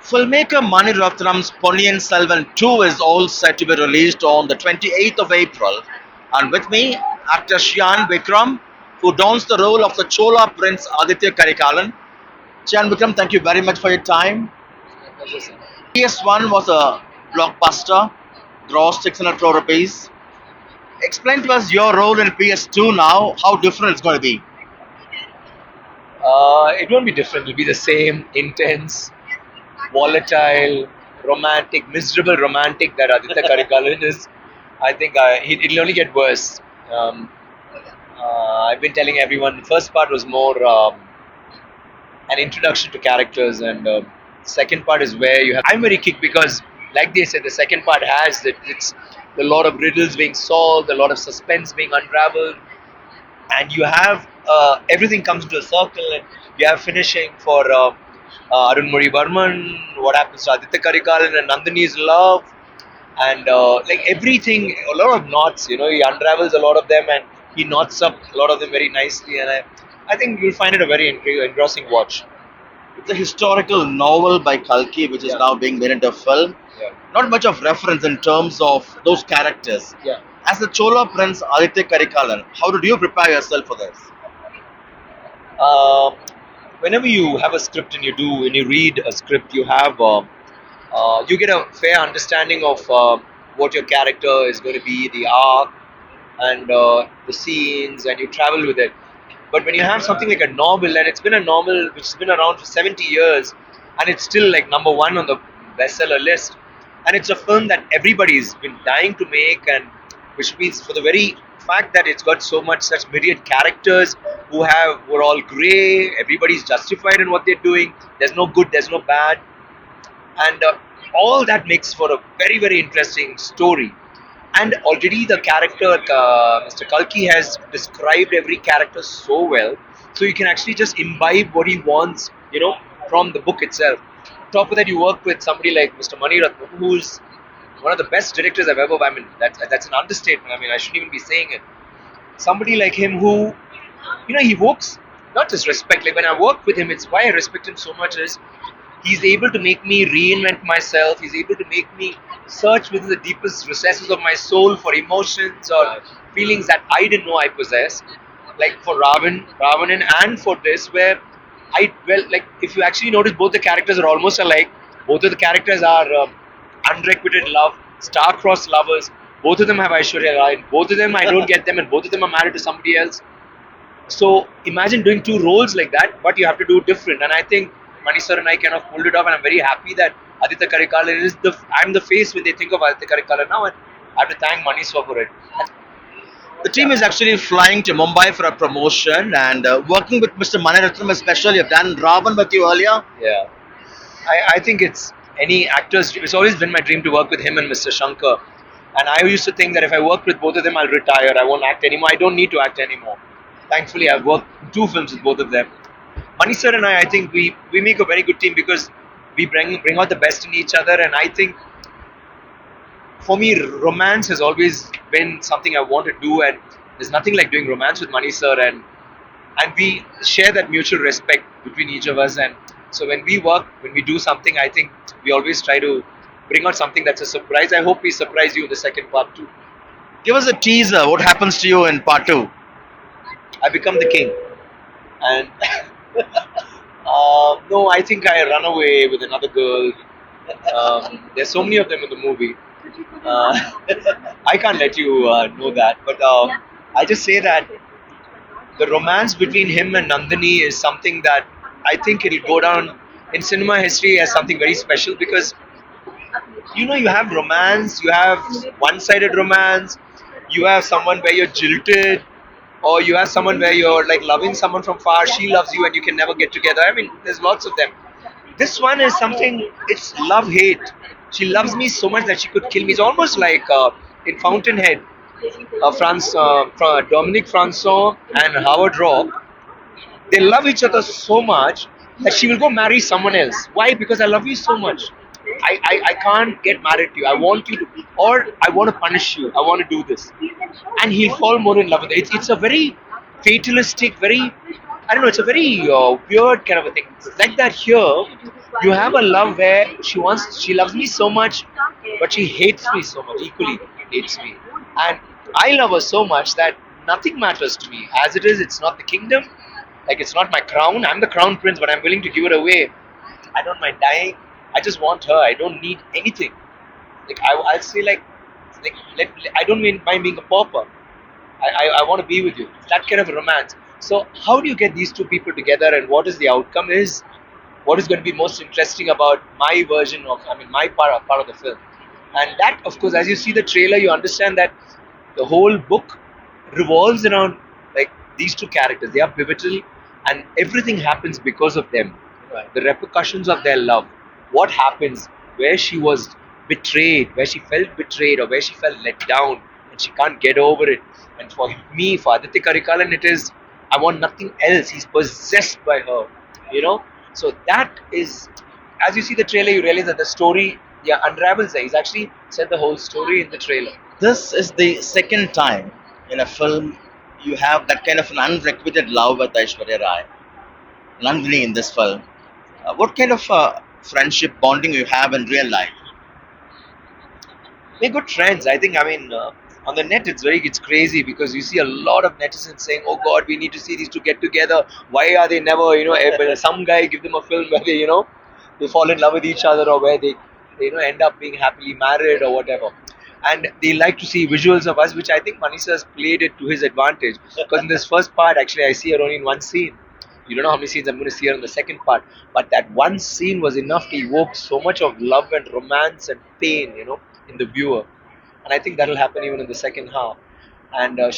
Filmmaker Mani Ratnam's Ponniyin Selvan 2 is all set to be released on the 28th of April. And with me, actor Chiyaan Vikram, who dons the role of the Chola Prince Aditha Karikalan. Chiyaan Vikram, thank you very much for your time. PS1 was a blockbuster, grossed 600 crore rupees. Explain to us your role in PS2 now, how different it's going to be. It won't be different. It'll be the same intense, volatile, romantic, miserable romantic that Aditha Karikalan is. I think it'll only get worse. I've been telling everyone the first part was more an introduction to characters, and second part is where you have. I'm very kicked because, like they said, the second part has that it's a lot of riddles being solved, a lot of suspense being unraveled, and you have everything comes into a circle, and you have finishing for Arunmozhi Barman, what happens to Aditha Karikalan and Nandini's love, and like everything, a lot of knots. He unravels a lot of them, and he knots up a lot of them very nicely, and I think you'll find it a very engrossing watch. It's a historical novel by Kalki, which is now being made into a film. Yeah. Not much of reference in terms of those characters. Yeah. As the Chola Prince Aditha Karikalan, how did you prepare yourself for this? Whenever you have a script and when you read a script, you have you get a fair understanding of what your character is going to be, the arc, and the scenes, and you travel with it. But when you have something like a novel, and it's been a novel which has been around for 70 years, and it's still like number one on the bestseller list, and it's a film that everybody's been dying to make, and which means for the very fact that it's got so much such myriad characters who are all grey, everybody's justified in what they're doing. There's no good, there's no bad, and all that makes for a very, very interesting story. And already the character, Mr. Kalki has described every character so well, so you can actually just imbibe what he wants, from the book itself. On top of that, you work with somebody like Mr. Mani Ratnam, who's one of the best directors I've ever. I mean, that's an understatement. I mean, I shouldn't even be saying it. Somebody like him who, he evokes not just respect. Like when I work with him, it's why I respect him so much is he's able to make me reinvent myself. He's able to make me search within the deepest recesses of my soul for emotions or feelings that I didn't know I possessed. Like for Ravanan, and for this, where if you actually notice, both the characters are almost alike. Both of the characters are unrequited love, star-crossed lovers. Both of them have Aishwarya Rai. Both of them, I don't get them, and both of them are married to somebody else. So imagine doing two roles like that, but you have to do different. And I think Mani sir and I kind of pulled it off, and I'm very happy that Aditha Karikalan is I'm the face when they think of Aditha Karikalan now, and I have to thank Mani sir for it. The team is actually flying to Mumbai for a promotion and working with Mr. Mani Ratnam especially. You've done Ravan with you earlier. Yeah, I think it's any actor's dream. It's always been my dream to work with him and Mr. Shankar. And I used to think that if I work with both of them, I'll retire. I won't act anymore. I don't need to act anymore. Thankfully, I've worked 2 films with both of them. Mani sir and I think we make a very good team because we bring out the best in each other. And I think for me, romance has always been something I want to do, and there's nothing like doing romance with Mani sir, and we share that mutual respect between each of us. And so when we work, when we do something, I think we always try to bring out something that's a surprise. I hope we surprise you in the second part too. Give us a teaser. What happens to you in part 2? I become the king, and no, I think I run away with another girl. There's so many of them in the movie. I can't let you know that, but I just say that the romance between him and Nandini is something that I think it'll go down in cinema history as something very special, because you have romance, you have one-sided romance, you have someone where you're jilted, or you have someone where you're like loving someone from far, she loves you and you can never get together. I mean, there's lots of them. This one is something, it's love-hate. She loves me so much that she could kill me. It's almost like in Fountainhead, Dominic Francois and Howard Rock, they love each other so much that she will go marry someone else. Why? Because I love you so much. I can't get married to you. I want you to, or I want to punish you. I want to do this. And he'll fall more in love with it. It's a very fatalistic, very I don't know. It's a very weird kind of a thing. Like that here, you have a love where she loves me so much, but she hates me so much. Equally hates me, and I love her so much that nothing matters to me. As it is, it's not the kingdom. Like it's not my crown. I'm the crown prince, but I'm willing to give it away. I don't mind dying. I just want her. I don't need anything. Like I'll say I don't mind being a pauper. I want to be with you. It's that kind of a romance. So how do you get these two people together, and what is the outcome? Is what is going to be most interesting about my version of, I mean, my part of the film, and that, of course, as you see the trailer, you understand that the whole book revolves around like these two characters. They are pivotal, and everything happens because of them. Right. The repercussions of their love, what happens, where she was betrayed, where she felt betrayed, or where she felt let down, and she can't get over it. And for me, for Aditya Karikalan, it is I want nothing else. He's possessed by her, you know. So that is, as you see the trailer, you realize that the story, yeah, unravels there. He's actually said the whole story in the trailer. This is the second time in a film you have that kind of an unrequited love with Aishwarya Rai, Nandini in this film. What kind of friendship bonding you have in real life? We're good friends. I think. I mean, on the net, it's crazy because you see a lot of netizens saying, "Oh God, we need to see these two get together. Why are they never, some guy give them a film where they fall in love with each other, or where they end up being happily married or whatever." And they like to see visuals of us, which I think Manisa has played it to his advantage. Because in this first part, actually, I see her only in one scene. You don't know how many scenes I'm going to see her in the second part, but that one scene was enough to evoke so much of love and romance and pain, in the viewer. And I think that'll happen even in the second half. And I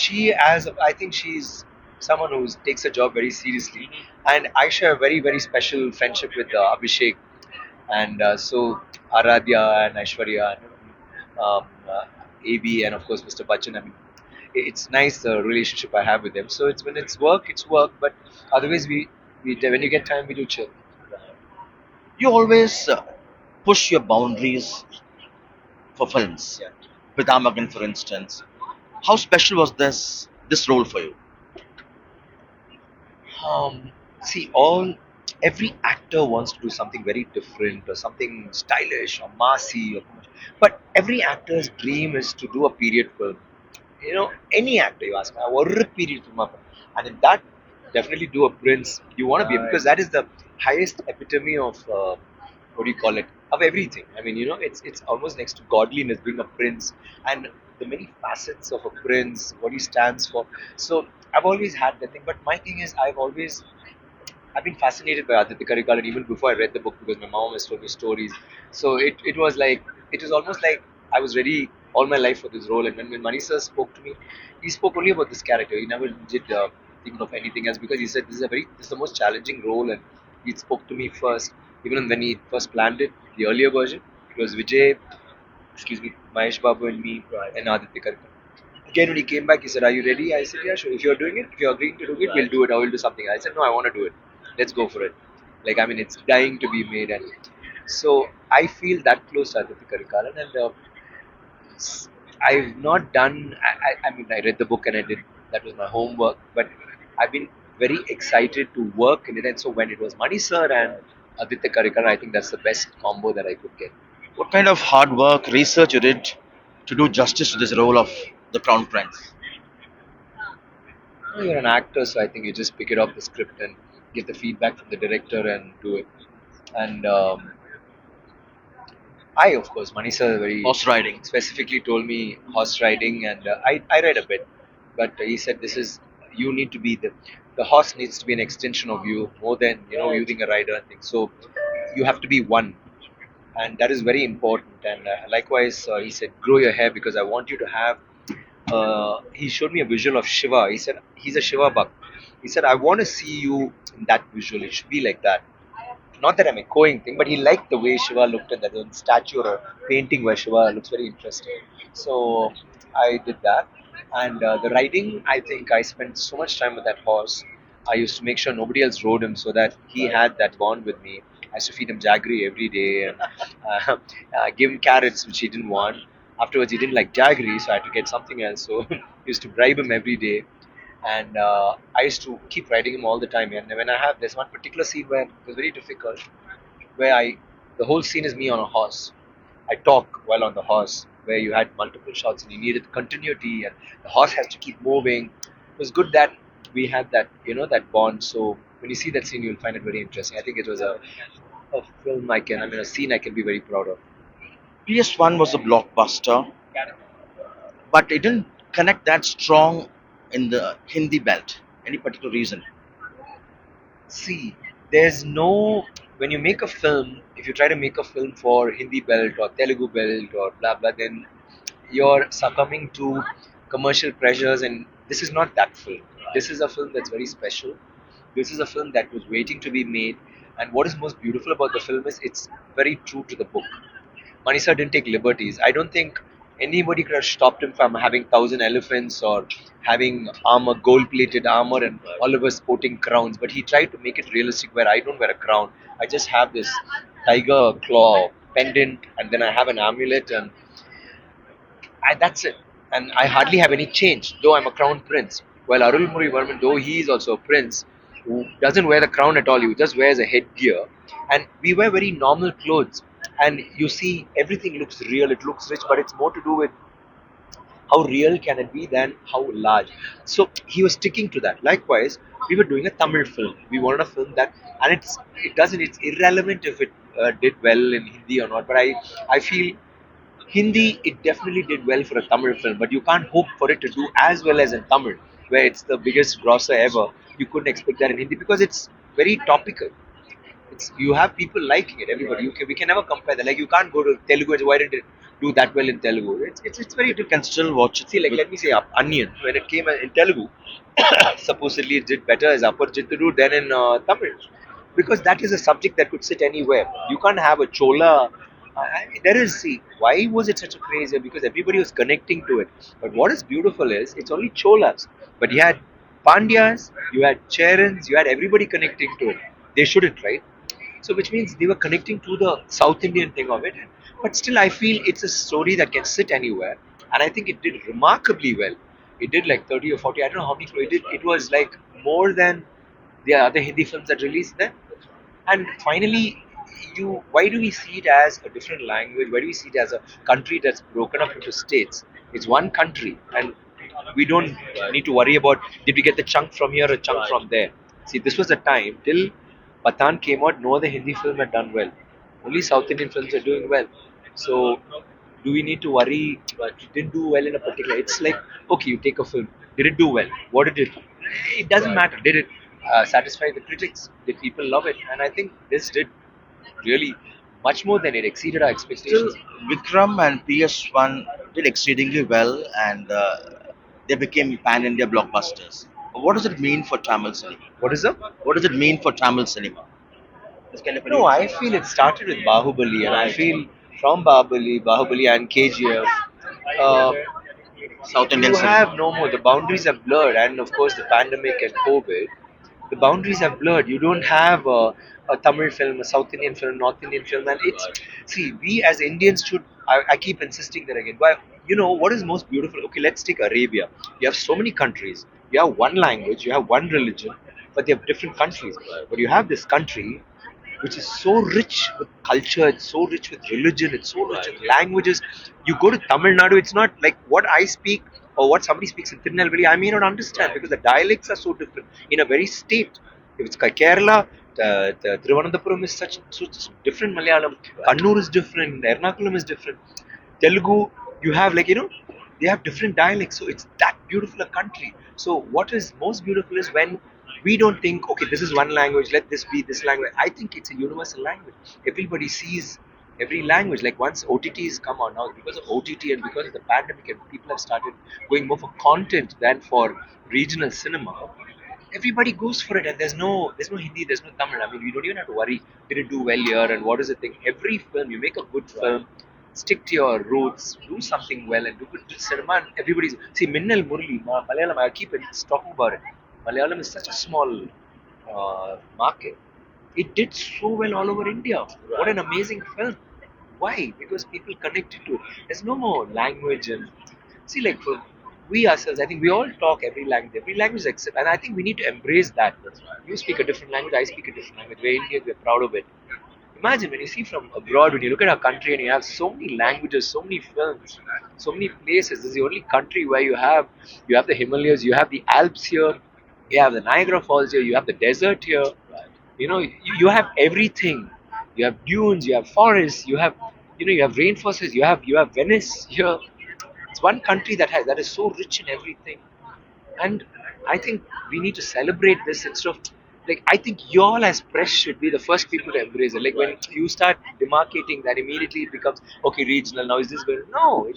think she's someone who takes her job very seriously. And I share a very, very special friendship with Abhishek, and so Aradhya and Aishwarya, and, AB, and of course Mr. Bachchan. I mean, it's nice the relationship I have with them. So it's when it's work. But otherwise, we when you get time, we do chill. You always push your boundaries for films. Yeah. With Amagan, for instance, how special was this role for you? See, every actor wants to do something very different or something stylish or massy, but every actor's dream is to do a period film. Any actor you ask, I want a period film, and in that, definitely do a prince. You want to be, because that is the highest epitome of what do you call it, of everything. I mean, it's almost next to godliness being a prince, and the many facets of a prince, what he stands for. So I've always had that thing, but my thing is I've been fascinated by Aditha Karikalan even before I read the book, because my mom has told me stories. So it was almost like I was ready all my life for this role. And when Manisa spoke to me, he spoke only about this character. He never did think of anything else, because he said this is the most challenging role, and he spoke to me first. Even when he first planned it, the earlier version, it was Vijay, excuse me, Mahesh Babu and me, and Aditya Karikalan. Again, when he came back, he said, "Are you ready?" I said, "Yeah, sure. If you're doing it, if you're agreeing to do it, we'll do it. I will do something." I said, "No, I want to do it. Let's go for it." Like, I mean, it's dying to be made, and so I feel that close to Aditya Karikalan, and I've not done. I mean, I read the book and I did. That was my homework, but I've been very excited to work in it. And so when it was Mani Sir and Aditya Karikalan, I think that's the best combo that I could get. What kind of hard work, research you did to do justice to this role of the Crown Prince? You're an actor, so I think you just pick it up the script and get the feedback from the director and do it. And of course, Manisa very Horse riding. specifically told me horse riding, and I read a bit, but he said this is you need to be the horse needs to be an extension of you more than you being a rider and things. So you have to be one, and that is very important. And likewise, he said grow your hair, because I want you to have. He showed me a visual of Shiva. He said he's a Shiva Bhakt. He said I want to see you in that visual. It should be like that. Not that I'm echoing thing, but he liked the way Shiva looked, and that one statue or a painting where Shiva looks very interesting. So I did that, and the riding, I think I spent so much time with that horse. I used to make sure nobody else rode him, so that he had that bond with me. I used to feed him jaggery every day, and give him carrots which he didn't want. Afterwards, he didn't like jaggery, so I had to get something else. So I used to bribe him every day, and I used to keep writing him all the time. And when I have there's one particular scene where it was very difficult, where the whole scene is me on a horse. I talk while on the horse, where you had multiple shots and you needed continuity, and the horse has to keep moving. It was good that we had that, that bond. So when you see that scene, you'll find it very interesting. I think it was a film a scene I can be very proud of. PS1 was a blockbuster, but it didn't connect that strong in the Hindi belt. Any particular reason? See, there's no when you make a film, if you try to make a film for Hindi belt or Telugu belt or blah blah, then you're succumbing to commercial pressures, and this is not that film. This is a film that's very special. This is a film that was waiting to be made, and what is most beautiful about the film is it's very true to the book. Manisa didn't take liberties. I don't think anybody could have stopped him from having thousand elephants or having armor, gold-plated armor, and all of us sporting crowns. But he tried to make it realistic, where I don't wear a crown. I just have this tiger claw pendant, and then I have an amulet, and that's it. And I hardly have any change, though I'm a crown prince. While Arulmuri Varman, though he is also a prince, who doesn't wear the crown at all, he just wears a headgear. And we wear very normal clothes. And you see, everything looks real, it looks rich, but it's more to do with how real can it be than how large. So he was sticking to that. Likewise, we were doing a Tamil film. We wanted a film that, and it's irrelevant if it did well in Hindi or not. But I feel Hindi, it definitely did well for a Tamil film, but you can't hope for it to do as well as in Tamil, where it's the biggest grosser ever. You couldn't expect that in Hindi because it's very topical. It's you have people liking it. Everybody, we can never compare that. Like you can't go to Telugu and say, why did it do that well in Telugu? It's very You can difficult. still watch it. See, like let me say, Onion when it came in Telugu, supposedly it did better as Upper Chituru than in Tamil, because that is a subject that could sit anywhere. You can't have a Chola. There is see why was it such a craze? Because everybody was connecting to it. But what is beautiful is it's only Cholas, but you had Pandyas, you had Cherans, you had everybody connecting to it. They shouldn't, right? So which means they were connecting to the South Indian thing of it. But still, I feel it's a story that can sit anywhere, and I think it did remarkably well. It did like 30 or 40. I don't know how many crores it did. It was like more than the other Hindi films that released then. And finally, why do we see it as a different language? Why do we see it as a country that's broken up into states? It's one country, and we don't need to worry about did we get the chunk from here or chunk from there. See, this was the time till Patan came out. No other Hindi film had done well. Only South Indian films are doing well. So, do we need to worry? It didn't do well in a particular. It's like okay, you take a film. Did it do well? What did it? It doesn't matter. Did it satisfy the critics? Did people love it? And I think this did really much more than it exceeded our Still, expectations. Vikram and PS1 did exceedingly well, and they became pan-India blockbusters. What does it mean for Tamil cinema? What is up? What does it mean for Tamil cinema? No, I feel it started with Bahubali, and I feel from Bahubali and KGF, uh, South Indian you cinema. have no more. The boundaries are blurred, and of course, the pandemic and COVID, the boundaries are blurred. You don't have a Tamil film, a South Indian film, North Indian film, and it's see, we as Indians should. I keep insisting that again. Why? You know what is most beautiful? Okay, let's take Arabia. You have so many countries. You have one language. You have one religion, but they have different countries. But you have this country which is so rich with culture, it's so rich with religion, it's so rich with languages. You go to Tamil Nadu, it's not like what I speak or what somebody speaks in Tirunelveli, I may not understand because the dialects are so different in a very state. If it's Kerala, the Thiruvananthapuram is such different Malayalam, Kannur is different, Ernakulam is different, Telugu, you have they have different dialects, so it's that beautiful a country. So what is most beautiful is when we don't think, okay, this is one language, let this be this language. I think it's a universal language. Everybody sees every language. Like once OTTs come on now, because of OTT and because of the pandemic, and people have started going more for content than for regional cinema. Everybody goes for it, and there's no Hindi, there's no Tamil. I mean, we don't even have to worry. Did it do well here, and what is the thing? Every film, you make a good film, stick to your roots, do something well, and do good cinema. And everybody's see Minnal Murli, Malayalam. I keep talking about it. Malayalam is such a small market. It did so well all over India. What an amazing film! Why? Because people connected to it. There's no more language and see, like for we ourselves, I think we all talk every language except, and I think we need to embrace that. You speak a different language, I speak a different language. We're Indians, we're proud of it. Imagine when you see from abroad, when you look at our country and you have so many languages, so many films, so many places. This is the only country where you have the Himalayas, you have the Alps here, you have the Niagara Falls here, you have the desert here. You have everything. You have dunes, you have forests, you have rainforests, you have Venice here. It's one country that is so rich in everything. And I think we need to celebrate this instead of, like, I think you all as press should be the first people to embrace it. Like when you start demarcating that, immediately it becomes okay, regional. Now is this going? No,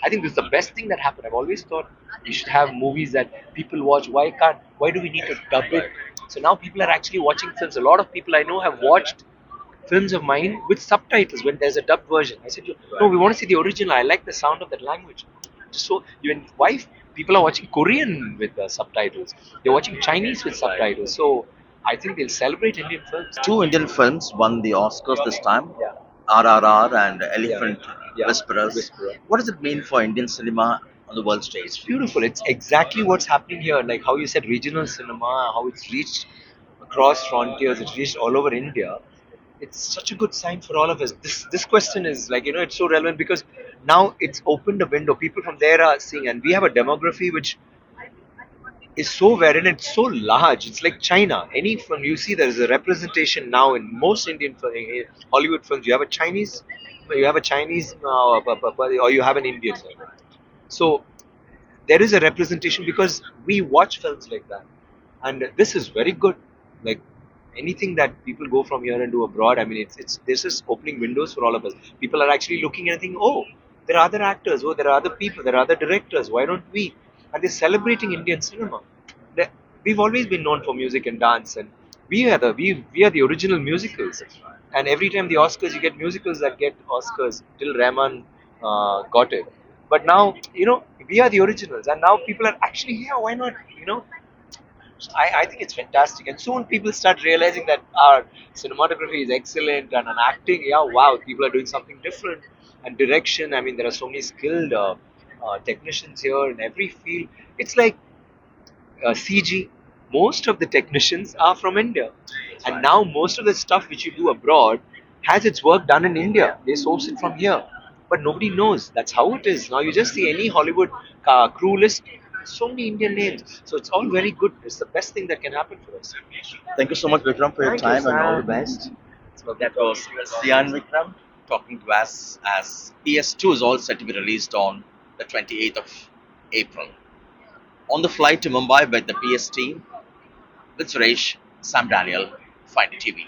I think this is the best thing that happened. I've always thought we should have movies that people watch. Why do we need to dub it? So now people are actually watching films. A lot of people I know have watched films of mine with subtitles when there's a dubbed version. I said, no, we want to see the original. I like the sound of that language. So even why people are watching Korean with subtitles? They're watching Chinese with subtitles. So I think they'll celebrate Indian films. Two Indian films won the Oscars this time, Yeah, RRR and Elephant yeah. Whisperers. Whisperer. What does it mean for Indian cinema on the world It's stage? beautiful. It's exactly what's happening here. Like how you said regional cinema, how it's reached across frontiers, it's reached all over India. It's such a good sign for all of us. This question is like, it's so relevant because now it's opened a window. People from there are seeing, and we have a demography which is so varied and it's so large. It's like China. Any film you see, there is a representation now in most Indian Hollywood films. You have a Chinese, or you have an Indian. So there is a representation because we watch films like that, and this is very good. Like anything that people go from here and do abroad, I mean, it's this is opening windows for all of us. People are actually looking and thinking, oh, there are other actors, oh, there are other people, there are other directors. Why don't we? And they're celebrating Indian cinema. They- We've always been known for music and dance, and we are the original musicals. And every time the Oscars, you get musicals that get Oscars. Till Rahman got it. But now, we are the originals, and now people are actually here. Why not? I think it's fantastic, and soon people start realizing that our cinematography is excellent, and an acting, yeah, wow, people are doing something different, and direction. I mean, there are so many skilled technicians here in every field. It's like CG. Most of the technicians are from India, and now most of the stuff which you do abroad has its work done in India. They source it from here, but nobody knows. That's how it is. Now you just see any Hollywood crew list, so many Indian names. So it's all very good. It's the best thing that can happen for us. Thank you so much, Vikram, for your Thank you, time and all the Sam. best. It's lovely That talking was to you. Chiyaan Vikram talking to us as PS2 is all set to be released on the 28th of April. On the flight to Mumbai with the PS team, with Suresh, Sam Daniel, Find TV.